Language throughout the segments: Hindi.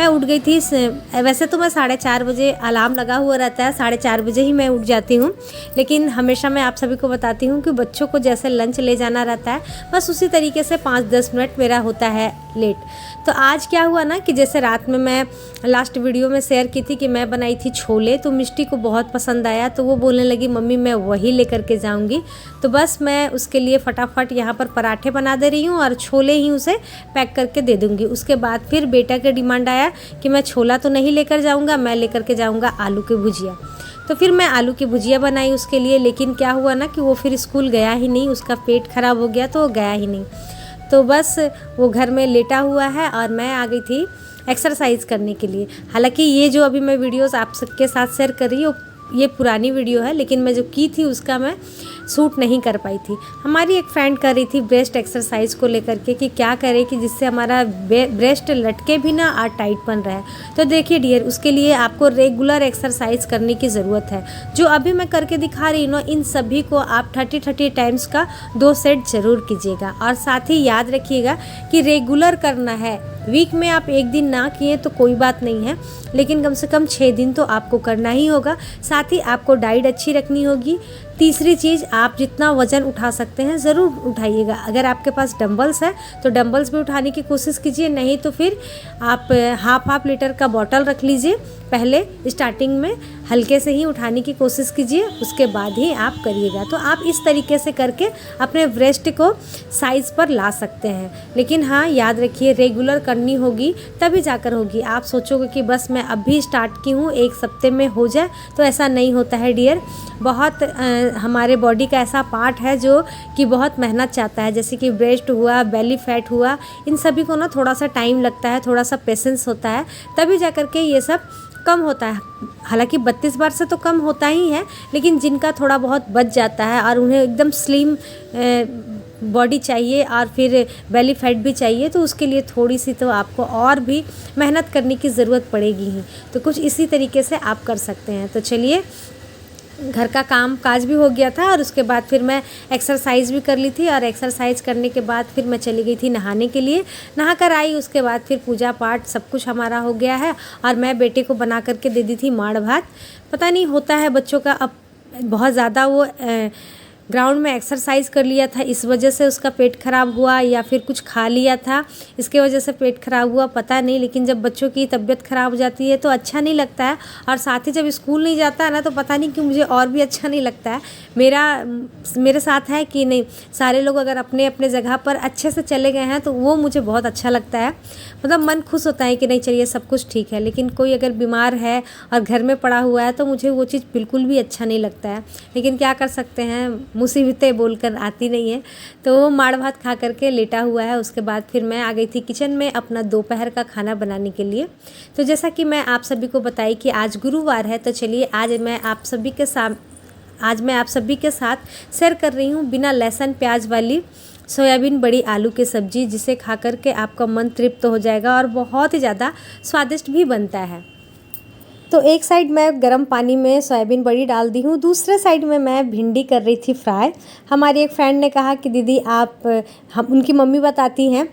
उठ गई थी। वैसे तो मैं 4:30 बजे अलार्म लगा हुआ रहता है, 4:30 बजे ही मैं उठ जाती हूँ, लेकिन हमेशा मैं आप सभी को बताती हूँ कि बच्चों को जैसे लंच ले जाना रहता है, बस उसी तरीके से 5-10 मिनट मेरा होता है लेट। तो आज क्या हुआ ना कि जैसे रात में मैं लास्ट वीडियो में शेयर की थी कि मैं बनाई थी छोले, तो मिष्टी को बहुत पसंद आया, तो वो बोलने लगी मम्मी मैं वही लेकर के जाऊंगी। तो बस मैं उसके लिए फटाफट यहाँ पर पराठे बना दे रही हूँ और छोले ही उसे पैक करके दे दूँगी। उसके बाद फिर बेटा का डिमांड आया कि मैं छोला तो नहीं लेकर जाऊँगा, मैं लेकर के जाऊँगा आलू की भुजिया। तो फिर मैं आलू की भुजिया बनाई उसके लिए, लेकिन क्या हुआ ना कि वो फिर स्कूल गया ही नहीं, उसका पेट ख़राब हो गया तो वो गया ही नहीं। तो बस वो घर में लेटा हुआ है और मैं आ गई थी एक्सरसाइज करने के लिए। हालांकि ये जो अभी मैं वीडियोस आप सबके साथ शेयर कर रही हूँ ये पुरानी वीडियो है, लेकिन मैं जो की थी उसका मैं शूट नहीं कर पाई थी। हमारी एक फ्रेंड कर रही थी ब्रेस्ट एक्सरसाइज को लेकर के कि क्या करें कि जिससे हमारा ब्रेस्ट लटके भी ना और टाइट बन रहा है। तो देखिए डियर, उसके लिए आपको रेगुलर एक्सरसाइज करने की ज़रूरत है। जो अभी मैं करके दिखा रही हूँ ना, इन सभी को आप 30 टाइम्स का 2 सेट ज़रूर कीजिएगा। और साथ ही याद रखिएगा कि रेगुलर करना है। वीक में आप एक दिन ना किए तो कोई बात नहीं है, लेकिन कम से कम 6 दिन तो आपको करना ही होगा। साथ ही आपको डाइट अच्छी रखनी होगी। तीसरी चीज़, आप जितना वज़न उठा सकते हैं ज़रूर उठाइएगा। अगर आपके पास डंबल्स है तो डंबल्स भी उठाने की कोशिश कीजिए, नहीं तो फिर आप हाफ लीटर का बॉटल रख लीजिए। पहले स्टार्टिंग में हल्के से ही उठाने की कोशिश कीजिए, उसके बाद ही आप करिएगा। तो आप इस तरीके से करके अपने ब्रेस्ट को साइज़ पर ला सकते हैं। लेकिन हाँ, याद रखिए रेगुलर करनी होगी तभी जाकर होगी। आप सोचोगे कि बस मैं अभी स्टार्ट की हूँ, एक हफ्ते में हो जाए, तो ऐसा नहीं होता है डियर। बहुत हमारे बॉडी का ऐसा पार्ट है जो कि बहुत मेहनत चाहता है, जैसे कि ब्रेस्ट हुआ, बेली फैट हुआ, इन सभी को ना थोड़ा सा टाइम लगता है, थोड़ा सा पेशेंस होता है, तभी जा कर के ये सब कम होता है। हालांकि 32 बार से तो कम होता ही है, लेकिन जिनका थोड़ा बहुत बच जाता है और उन्हें एकदम स्लिम बॉडी चाहिए और फिर बेली फैट भी चाहिए, तो उसके लिए थोड़ी सी तो आपको और भी मेहनत करने की ज़रूरत पड़ेगी ही। तो कुछ इसी तरीके से आप कर सकते हैं। तो चलिए, घर का काम काज भी हो गया था और उसके बाद फिर मैं एक्सरसाइज भी कर ली थी, और एक्सरसाइज करने के बाद फिर मैं चली गई थी नहाने के लिए। नहा कर आई, उसके बाद फिर पूजा पाठ सब कुछ हमारा हो गया है और मैं बेटे को बना करके दे दी थी माड़ भात। पता नहीं होता है बच्चों का, अब बहुत ज़्यादा वो ग्राउंड में एक्सरसाइज कर लिया था, इस वजह से उसका पेट खराब हुआ, या फिर कुछ खा लिया था इसके वजह से पेट खराब हुआ, पता नहीं। लेकिन जब बच्चों की तबीयत खराब हो जाती है तो अच्छा नहीं लगता है, और साथ ही जब स्कूल नहीं जाता है ना तो पता नहीं क्यों मुझे और भी अच्छा नहीं लगता है। मेरे साथ है कि नहीं, सारे लोग अगर अपने अपने जगह पर अच्छे से चले गए हैं तो वो मुझे बहुत अच्छा लगता है। मतलब मन खुश होता है कि नहीं चलिए सब कुछ ठीक है। लेकिन कोई अगर बीमार है और घर में पड़ा हुआ है तो मुझे वो चीज़ बिल्कुल भी अच्छा नहीं लगता है। लेकिन क्या कर सकते हैं, मुसीबतें बोलकर आती नहीं है। तो वो माड़ भात खा करके लेटा हुआ है। उसके बाद फिर मैं आ गई थी किचन में अपना दोपहर का खाना बनाने के लिए। तो जैसा कि मैं आप सभी को बताई कि आज गुरुवार है, तो चलिए आज मैं आप सभी के साथ शेयर कर रही हूँ बिना लहसुन प्याज वाली सोयाबीन बड़ी आलू की सब्ज़ी, जिसे खा कर के आपका मन तृप्त हो जाएगा और बहुत ही ज़्यादा स्वादिष्ट भी बनता है। तो एक साइड मैं गर्म पानी में सोयाबीन बड़ी डाल दी हूँ, दूसरे साइड में मैं भिंडी कर रही थी फ्राई। हमारी एक फ्रेंड ने कहा कि दीदी हम उनकी मम्मी बताती हैं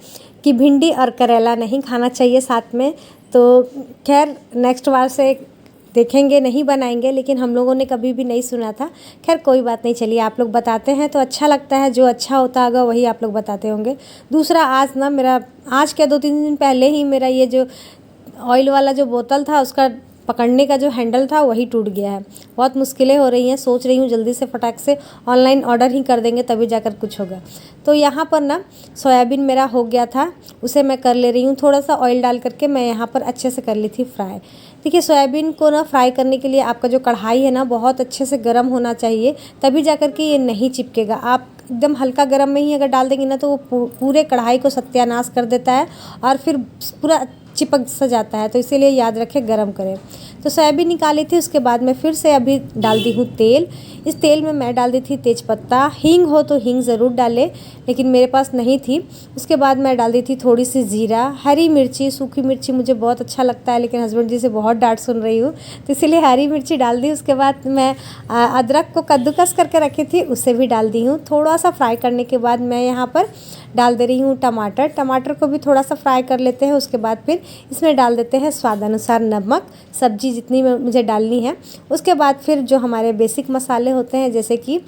कि भिंडी और करेला नहीं खाना चाहिए साथ में। तो खैर नेक्स्ट बार से देखेंगे, नहीं बनाएंगे, लेकिन हम लोगों ने कभी भी नहीं सुना था। खैर कोई बात नहीं, चलिए आप लोग बताते हैं तो अच्छा लगता है, जो अच्छा होता होगा वही आप लोग बताते होंगे। दूसरा, आज क्या 2-3 दिन पहले ही मेरा ये जो ऑयल वाला जो बोतल था उसका पकड़ने का जो हैंडल था वही टूट गया है। बहुत मुश्किलें हो रही हैं, सोच रही हूँ जल्दी से फटाक से ऑनलाइन ऑर्डर ही कर देंगे तभी जाकर कुछ होगा। तो यहाँ पर ना सोयाबीन मेरा हो गया था, उसे मैं कर ले रही हूँ। थोड़ा सा ऑयल डाल करके मैं यहाँ पर अच्छे से कर ली थी फ्राई। देखिए, सोयाबीन को ना फ्राई करने के लिए आपका जो कढ़ाई है ना बहुत अच्छे से गर्म होना चाहिए, तभी जाकर के ये नहीं चिपकेगा। आप एकदम हल्का गर्म में ही अगर डाल देंगे ना तो वो पूरे कढ़ाई को सत्यानाश कर देता है और फिर पूरा चिपक सा जाता है। तो इसीलिए याद रखें गरम करें। तो सोयाबीन निकाली थी, उसके बाद मैं फिर से अभी डाल दी हूँ तेल। इस तेल में मैं डाल दी थी तेज़पत्ता, हींग हो तो हींग ज़रूर डालें, लेकिन मेरे पास नहीं थी। उसके बाद मैं डाल दी थी थोड़ी सी ज़ीरा, हरी मिर्ची, सूखी मिर्ची मुझे बहुत अच्छा लगता है, लेकिन हस्बैंड जी से बहुत डांट सुन रही हूँ, तो इसीलिए हरी मिर्ची डाल दी। उसके बाद मैं अदरक को कद्दूकस करके रखी थी, उसे भी डाल दी हूँ। थोड़ा सा फ्राई करने के बाद मैं यहाँ पर डाल दे रही हूँ टमाटर। टमाटर को भी थोड़ा सा फ्राई कर लेते हैं। उसके बाद फिर इसमें डाल देते हैं स्वाद अनुसार नमक, सब्जी जितनी मुझे डालनी है। उसके बाद फिर जो हमारे बेसिक मसाले होते हैं, जैसे कि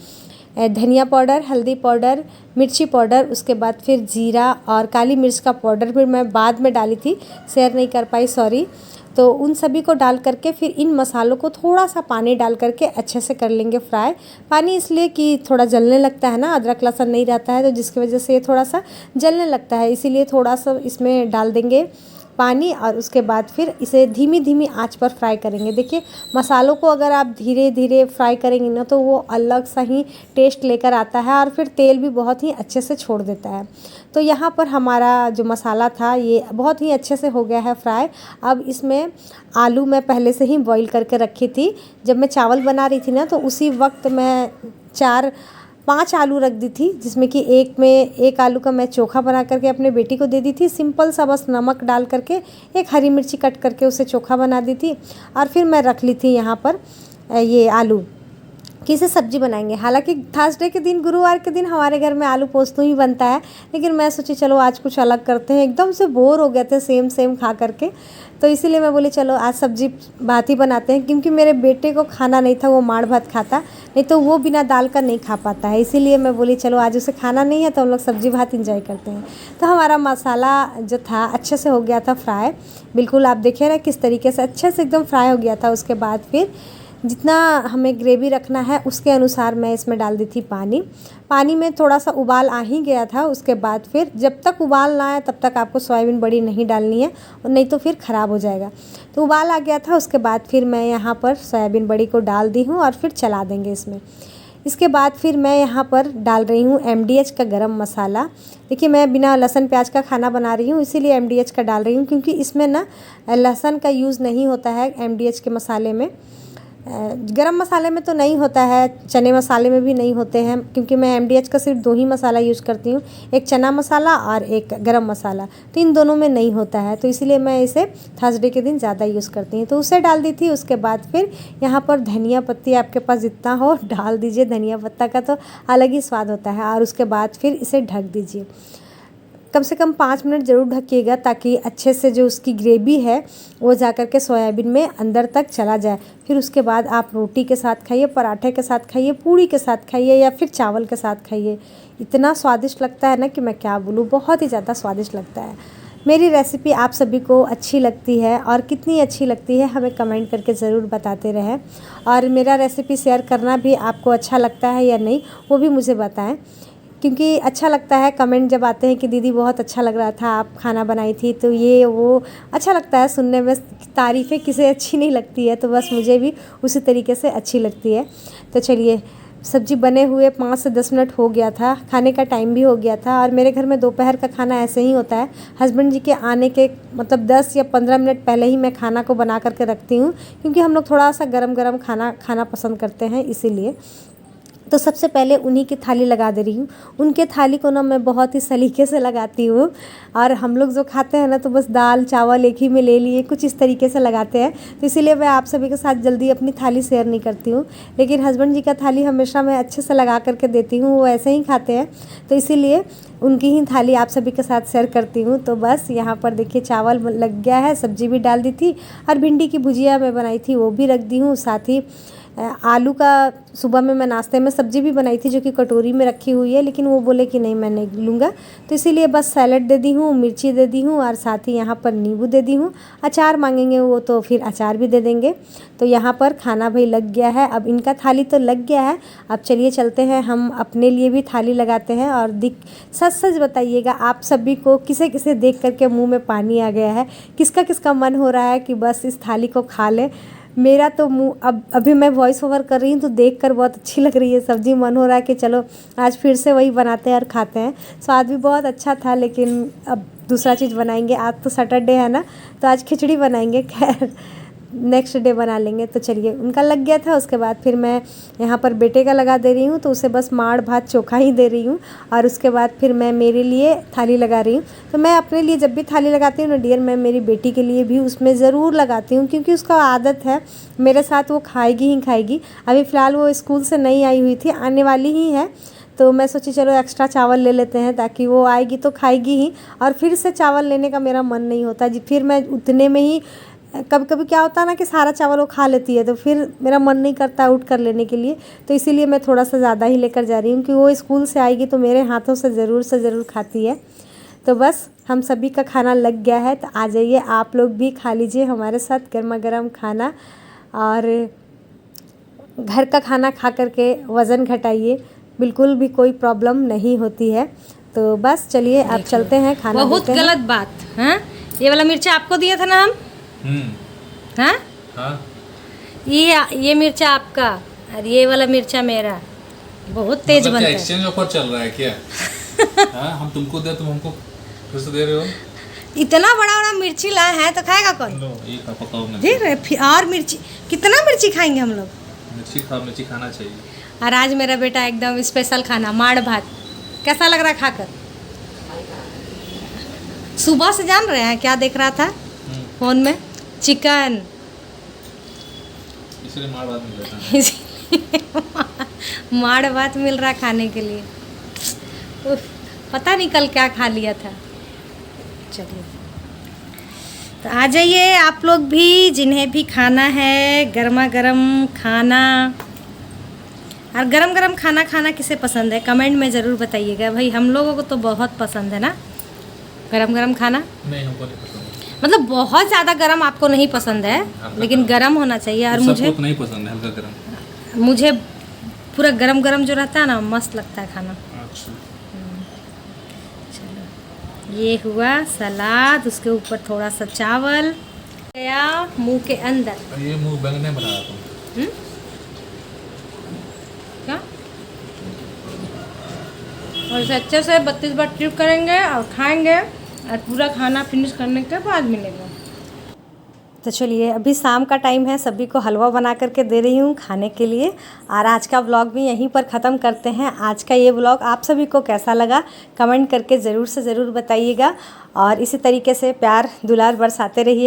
धनिया पाउडर, हल्दी पाउडर, मिर्ची पाउडर, उसके बाद फिर जीरा और काली मिर्च का पाउडर फिर मैं बाद में डाली थी, शेयर नहीं कर पाई, सॉरी। तो उन सभी को डाल करके फिर इन मसालों को थोड़ा सा पानी डाल करके अच्छे से कर लेंगे फ्राई। पानी इसलिए कि थोड़ा जलने लगता है ना, अदरक लहसुन नहीं रहता है, तो जिसकी वजह से ये थोड़ा सा जलने लगता है, इसीलिए थोड़ा सा इसमें डाल देंगे पानी। और उसके बाद फिर इसे धीमी धीमी आंच पर फ्राई करेंगे। देखिए, मसालों को अगर आप धीरे धीरे फ्राई करेंगे ना, तो वो अलग सा ही टेस्ट लेकर आता है और फिर तेल भी बहुत ही अच्छे से छोड़ देता है। तो यहाँ पर हमारा जो मसाला था ये बहुत ही अच्छे से हो गया है फ्राई। अब इसमें आलू मैं पहले से ही बॉईल करके रखी थी। जब मैं चावल बना रही थी ना, तो उसी वक्त मैं 4-5 आलू रख दी थी, जिसमें कि एक आलू का मैं चोखा बना करके अपने बेटी को दे दी थी, सिंपल सा, बस नमक डाल करके, एक हरी मिर्ची कट करके उसे चोखा बना दी थी। और फिर मैं रख ली थी यहाँ पर ये आलू कि इसे सब्जी बनाएंगे। हालांकि थर्सडे के दिन, गुरुवार के दिन हमारे घर में आलू पोस्तू ही बनता है, लेकिन मैं सोची चलो आज कुछ अलग करते हैं। एकदम से बोर हो गए थे सेम सेम खा करके, तो इसीलिए मैं बोली चलो आज सब्जी भात ही बनाते हैं। क्योंकि मेरे बेटे को खाना नहीं था, वो माड़ भात खाता, नहीं तो वो बिना दाल का नहीं खा पाता है, इसीलिए मैं बोली चलो आज उसे खाना नहीं है तो हम लोग सब्जी भात इंजॉय करते हैं। तो हमारा मसाला जो था अच्छे से हो गया था फ्राई, बिल्कुल आप देखिए ना किस तरीके से अच्छे से एकदम फ्राई हो गया था। उसके बाद फिर जितना हमें ग्रेवी रखना है उसके अनुसार मैं इसमें डाल दी थी पानी। पानी में थोड़ा सा उबाल आ ही गया था। उसके बाद फिर जब तक उबाल ना आए तब तक आपको सोयाबीन बड़ी नहीं डालनी है, और नहीं तो फिर ख़राब हो जाएगा। तो उबाल आ गया था, उसके बाद फिर मैं यहाँ पर सोयाबीन बड़ी को डाल दी हूँ और फिर चला देंगे इसमें। इसके बाद फिर मैं यहाँ पर डाल रही हूँ MDH का गरम मसाला। देखिए, मैं बिना लहसुन प्याज का खाना बना रही हूँ, इसीलिए MDH का डाल रही हूँ, क्योंकि इसमें ना लहसुन का यूज़ नहीं होता है MDH के मसाले में। गरम मसाले में तो नहीं होता है, चने मसाले में भी नहीं होते हैं, क्योंकि मैं MDH का सिर्फ 2 ही मसाला यूज़ करती हूँ, एक चना मसाला और एक गरम मसाला, तो इन दोनों में नहीं होता है, तो इसीलिए मैं इसे थर्सडे के दिन ज़्यादा यूज़ करती हूँ। तो उसे डाल दी थी। उसके बाद फिर यहाँ पर धनिया पत्ती आपके पास जितना हो डाल दीजिए, धनिया पत्ता का तो अलग ही स्वाद होता है। और उसके बाद फिर इसे ढक दीजिए, कम से कम 5 मिनट ज़रूर ढकिएगा, ताकि अच्छे से जो उसकी ग्रेवी है वो जा कर के सोयाबीन में अंदर तक चला जाए। फिर उसके बाद आप रोटी के साथ खाइए, पराठे के साथ खाइए, पूड़ी के साथ खाइए, या फिर चावल के साथ खाइए। इतना स्वादिष्ट लगता है ना कि मैं क्या बोलूँ, बहुत ही ज़्यादा स्वादिष्ट लगता है। मेरी रेसिपी आप सभी को अच्छी लगती है, और कितनी अच्छी लगती है हमें कमेंट करके ज़रूर बताते रहें। और मेरा रेसिपी शेयर करना भी आपको अच्छा लगता है या नहीं, वो भी मुझे बताएं, क्योंकि अच्छा लगता है कमेंट जब आते हैं कि दीदी बहुत अच्छा लग रहा था, आप खाना बनाई थी, तो ये वो अच्छा लगता है सुनने में। तारीफ़ें किसे अच्छी नहीं लगती है, तो बस मुझे भी उसी तरीके से अच्छी लगती है। तो चलिए, सब्जी बने हुए 5 से 10 मिनट हो गया था, खाने का टाइम भी हो गया था। और मेरे घर में दोपहर का खाना ऐसे ही होता है, हस्बैंड जी के आने के मतलब 10 या 15 मिनट पहले ही मैं खाना को बना करके रखती हूँ, क्योंकि हम लोग थोड़ा सा गरम गरम खाना खाना पसंद करते हैं, इसीलिए। तो सबसे पहले उन्हीं की थाली लगा दे रही हूँ। उनके थाली को ना मैं बहुत ही सलीके से लगाती हूँ, और हम लोग जो खाते हैं ना, तो बस दाल चावल एक ही में ले लिए, कुछ इस तरीके से लगाते हैं। तो इसीलिए मैं आप सभी के साथ जल्दी अपनी थाली शेयर नहीं करती हूँ, लेकिन हस्बैंड जी का थाली हमेशा मैं अच्छे से लगा करके देती हूँ, वो ऐसे ही खाते हैं, तो इसीलिए उनकी ही थाली आप सभी के साथ शेयर करती हूँ। तो बस यहाँ पर देखिए चावल लग गया है, सब्जी भी डाल दी थी, और भिंडी की भुजिया मैं बनाई थी वो भी रख दी हूँ। साथ ही आलू का सुबह में मैं नाश्ते में सब्जी भी बनाई थी, जो कि कटोरी में रखी हुई है, लेकिन वो बोले कि नहीं मैं नहीं लूँगा, तो इसीलिए बस सैलेड दे दी हूँ, मिर्ची दे दी हूँ, और साथ ही यहाँ पर नींबू दे दी हूँ। अचार मांगेंगे वो तो फिर अचार भी दे देंगे। तो यहाँ पर खाना भाई लग गया है, अब इनका थाली तो लग गया है, अब चलिए चलते हैं हम अपने लिए भी थाली लगाते हैं। और सच सच बताइएगा, आप सभी को किसे किसे देख करके मुँह में पानी आ गया है, किसका किसका मन हो रहा है कि बस इस थाली को खा लें। मेरा तो मुँह अब अभी मैं वॉइस ओवर कर रही हूँ तो देखकर बहुत अच्छी लग रही है सब्ज़ी, मन हो रहा है कि चलो आज फिर से वही बनाते हैं और खाते हैं। स्वाद भी बहुत अच्छा था, लेकिन अब दूसरा चीज़ बनाएंगे। आज तो सैटरडे है ना, तो आज खिचड़ी बनाएंगे। खैर नेक्स्ट डे बना लेंगे। तो चलिए, उनका लग गया था। उसके बाद फिर मैं यहाँ पर बेटे का लगा दे रही हूँ, तो उसे बस माड़ भात चोखा ही दे रही हूँ। और उसके बाद फिर मैं मेरे लिए थाली लगा रही हूँ। तो मैं अपने लिए जब भी थाली लगाती हूँ ना डियर, मैं मेरी बेटी के लिए भी उसमें ज़रूर लगाती हूँ, क्योंकि उसका आदत है मेरे साथ, वो खाएगी ही खाएगी। अभी फ़िलहाल वो स्कूल से नहीं आई हुई थी, आने वाली ही है। तो मैं सोची चलो एक्स्ट्रा चावल ले लेते हैं, ताकि वो आएगी तो खाएगी ही, और फिर से चावल लेने का मेरा मन नहीं होता जी। फिर मैं उतने में ही, कभी कभी क्या होता है ना कि सारा चावल वो खा लेती है, तो फिर मेरा मन नहीं करता उठ कर लेने के लिए। तो इसीलिए मैं थोड़ा सा ज़्यादा ही लेकर जा रही हूँ कि वो स्कूल से आएगी तो मेरे हाथों से ज़रूर खाती है। तो बस हम सभी का खाना लग गया है, तो आ जाइए आप लोग भी खा लीजिए हमारे साथ गर्मा गर्म खाना, और घर का खाना खा करके वज़न घटाइए, बिल्कुल भी कोई प्रॉब्लम नहीं होती है। तो बस चलिए अब चलते हैं खाना। बहुत गलत बात है। ये वाला मिर्चा आपको दिया था ना हम? हाँ हाँ, ये मिर्चा आपका और ये वाला मिर्चा मेरा। बहुत तेज मतलब बनता क्या है। एक्सचेंज ऑफर चल रहा है क्या? हाँ, हम तुमको दे, तुम हमको फिर से दे रहे हो। इतना बड़ा बड़ा मिर्ची लाए हैं तो खाएगा कौन? लो ये खा, पकाओ मैं। ठीक है, फिर और मिर्ची, कितना मिर्ची खाएंगे हम लोग? मिर्ची खाना चाहिए। और आज मेरा बेटा एकदम स्पेशल खाना माड़ भात। कैसा लग रहा है खाकर? सुबह से जान रहे हैं क्या देख रहा था फोन में? चिकन। इसलिए मार बात नहीं करता। इसीलिए माड़ भात मिल रहा खाने के लिए। उफ, पता नहीं कल क्या खा लिया था। चलिए, तो आ जाइए आप लोग भी, जिन्हें भी खाना है गर्मा गर्म खाना। और गरम गरम खाना खाना किसे पसंद है कमेंट में ज़रूर बताइएगा भाई। हम लोगों को तो बहुत पसंद है ना गरम गरम खाना। नहीं, हमको नहीं पसंद। मतलब बहुत ज़्यादा गरम आपको नहीं पसंद है, लेकिन गरम होना चाहिए। और मुझे नहीं पसंद है हल्का गरम। मुझे पूरा गरम गरम जो रहता है ना, मस्त लगता है खाना। अच्छा, चलो, ये हुआ सलाद, उसके ऊपर थोड़ा सा चावल गया मुंह के अंदर। ये मुंह बैंगन बना रहा था। क्या? और इसे अच्छे से 32 बार ट्रिप करेंगे और खाएंगे, और पूरा खाना फिनिश करने के बाद मिलेगा। तो चलिए, अभी शाम का टाइम है, सभी को हलवा बना करके दे रही हूँ खाने के लिए। और आज का व्लॉग भी यहीं पर ख़त्म करते हैं। आज का ये व्लॉग आप सभी को कैसा लगा कमेंट करके ज़रूर से ज़रूर बताइएगा, और इसी तरीके से प्यार दुलार बरसाते रहिए।